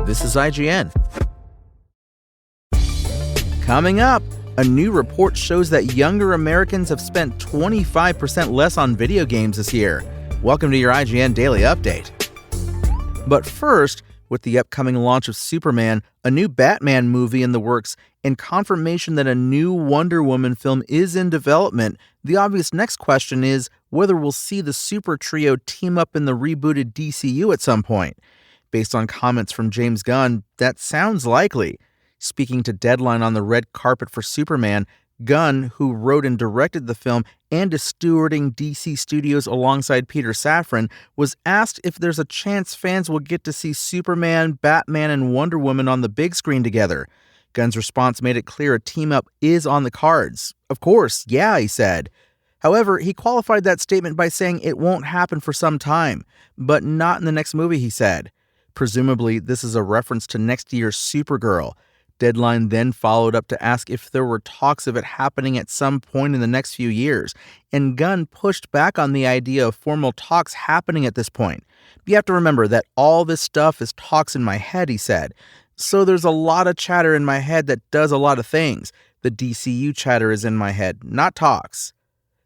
This is IGN. Coming up, a new report shows that younger Americans have spent 25% less on video games this year. Welcome to your IGN Daily Update. But first, with the upcoming launch of Superman, a new Batman movie in the works, and confirmation that a new Wonder Woman film is in development, the obvious next question is whether we'll see the Super Trio team up in the rebooted DCU at some point. Based on comments from James Gunn, that sounds likely. Speaking to Deadline on the red carpet for Superman, Gunn, who wrote and directed the film and is stewarding DC Studios alongside Peter Safran, was asked if there's a chance fans will get to see Superman, Batman, and Wonder Woman on the big screen together. Gunn's response made it clear a team-up is on the cards. Of course, yeah, he said. However, he qualified that statement by saying it won't happen for some time, but not in the next movie, he said. Presumably, this is a reference to next year's Supergirl. Deadline then followed up to ask if there were talks of it happening at some point in the next few years, and Gunn pushed back on the idea of formal talks happening at this point. You have to remember that all this stuff is talks in my head, he said. So there's a lot of chatter in my head that does a lot of things. The DCU chatter is in my head, not talks.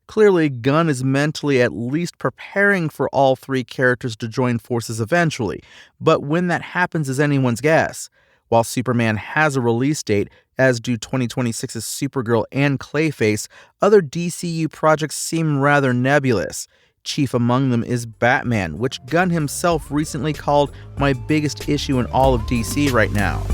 Clearly, Gunn is mentally at least preparing for all three characters to join forces eventually, but when that happens is anyone's guess. While Superman has a release date, as do 2026's Supergirl and Clayface, other DCU projects seem rather nebulous. Chief among them is Batman, which Gunn himself recently called my biggest issue in all of DC right now.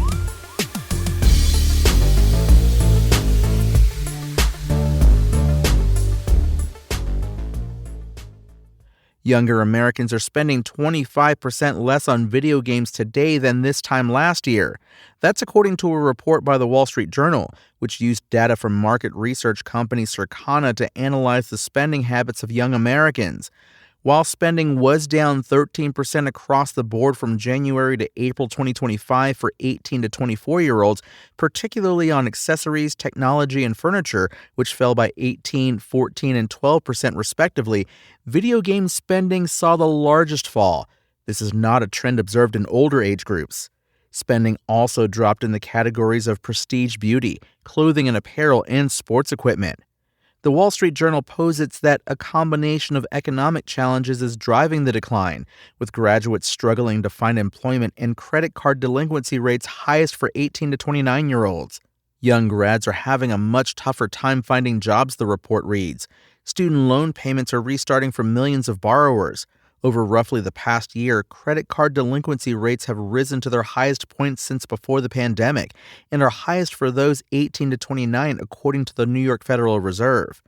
Younger Americans are spending 25% less on video games today than this time last year. That's according to a report by the Wall Street Journal, which used data from market research company Circana to analyze the spending habits of young Americans. While spending was down 13% across the board from January to April 2025 for 18 to 24-year-olds, particularly on accessories, technology, and furniture, which fell by 18, 14, and 12% respectively, video game spending saw the largest fall. This is not a trend observed in older age groups. Spending also dropped in the categories of prestige beauty, clothing and apparel, and sports equipment. The Wall Street Journal posits that a combination of economic challenges is driving the decline, with graduates struggling to find employment and credit card delinquency rates highest for 18 to 29-year-olds. Young grads are having a much tougher time finding jobs, the report reads. Student loan payments are restarting for millions of borrowers. Over roughly the past year, credit card delinquency rates have risen to their highest points since before the pandemic and are highest for those 18 to 29, according to the New York Federal Reserve.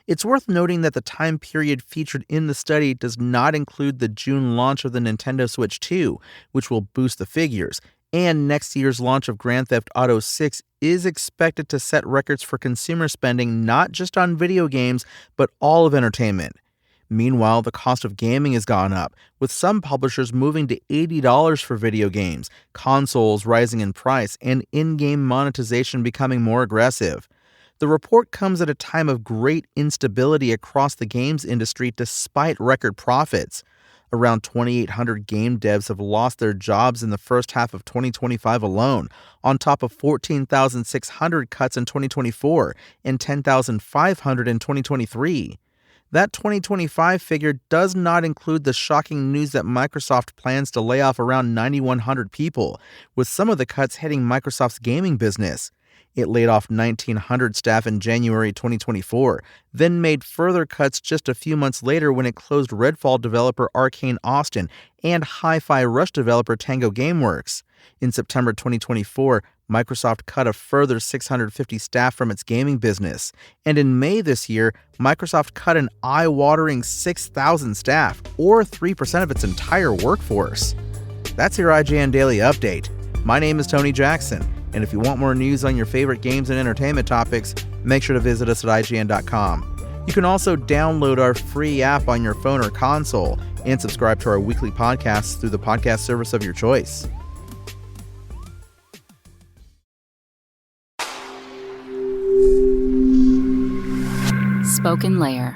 It's worth noting that the time period featured in the study does not include the June launch of the Nintendo Switch 2, which will boost the figures, and next year's launch of Grand Theft Auto 6 is expected to set records for consumer spending not just on video games, but all of entertainment. Meanwhile, the cost of gaming has gone up, with some publishers moving to $80 for video games, consoles rising in price, and in-game monetization becoming more aggressive. The report comes at a time of great instability across the games industry despite record profits. Around 2,800 game devs have lost their jobs in the first half of 2025 alone, on top of 14,600 cuts in 2024 and 10,500 in 2023. That 2025 figure does not include the shocking news that Microsoft plans to lay off around 9,100 people, with some of the cuts hitting Microsoft's gaming business. It laid off 1,900 staff in January 2024, then made further cuts just a few months later when it closed Redfall developer Arcane Austin and Hi-Fi Rush developer Tango Gameworks. In September 2024, Microsoft cut a further 650 staff from its gaming business. And in May this year, Microsoft cut an eye-watering 6,000 staff, or 3% of its entire workforce. That's your IGN Daily Update. My name is Tony Jackson, and if you want more news on your favorite games and entertainment topics, make sure to visit us at IGN.com. You can also download our free app on your phone or console and subscribe to our weekly podcasts through the podcast service of your choice. SpokenLayer.